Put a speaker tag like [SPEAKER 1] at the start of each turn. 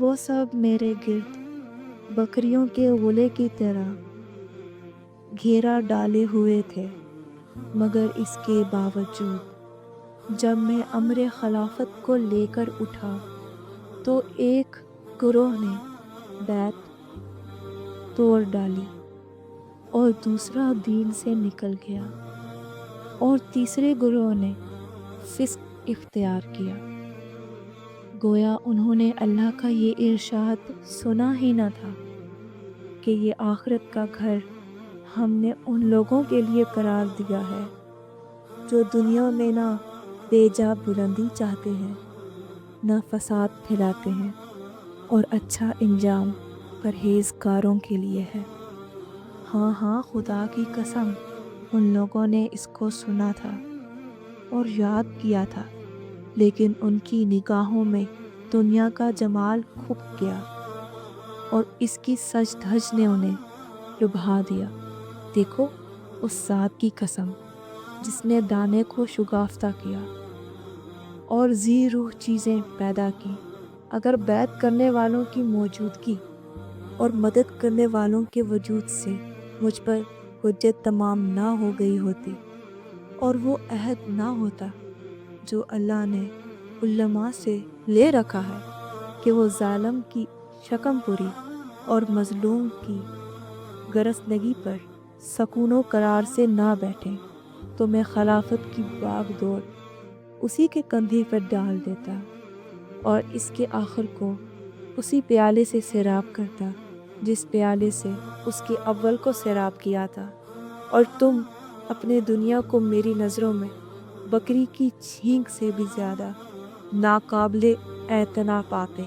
[SPEAKER 1] وہ سب میرے گرد بکریوں کے غلے کی طرح گھیرا ڈالے ہوئے تھے، مگر اس کے باوجود جب میں امر خلافت کو لے کر اٹھا تو ایک گروہ نے بیعت توڑ ڈالی اور دوسرا دین سے نکل گیا، اور تیسرے گروہ نے فسق اختیار کیا۔ گویا انہوں نے اللہ کا یہ ارشاد سنا ہی نہ تھا کہ یہ آخرت کا گھر ہم نے ان لوگوں کے لیے قرار دیا ہے جو دنیا میں نہ بے جا بلندی چاہتے ہیں، نہ فساد پھیلاتے ہیں، اور اچھا انجام پرہیزگاروں کے لیے ہے۔ ہاں ہاں، خدا کی قسم، ان لوگوں نے اس کو سنا تھا اور یاد کیا تھا، لیکن ان کی نگاہوں میں دنیا کا جمال کھپ گیا اور اس کی سج دھج نے انہیں لبھا دیا۔ دیکھو اس ذات کی قسم جس نے دانے کو شگافتہ کیا اور ذی روح چیزیں پیدا کی، اگر بیعت کرنے والوں کی موجودگی اور مدد کرنے والوں کے وجود سے مجھ پر حجت تمام نہ ہو گئی ہوتی اور وہ عہد نہ ہوتا جو اللہ نے علماء سے لے رکھا ہے کہ وہ ظالم کی شکم پوری اور مظلوم کی گرسنگی پر سکون و قرار سے نہ بیٹھیں، تو میں خلافت کی باغ دوڑ اسی کے کندھے پر ڈال دیتا اور اس کے آخر کو اسی پیالے سے سیراب کرتا جس پیالے سے اس کے اول کو سیراب کیا تھا، اور تم اپنے دنیا کو میری نظروں میں بکری کی چھینک سے بھی زیادہ ناقابل اعتنا پاتے۔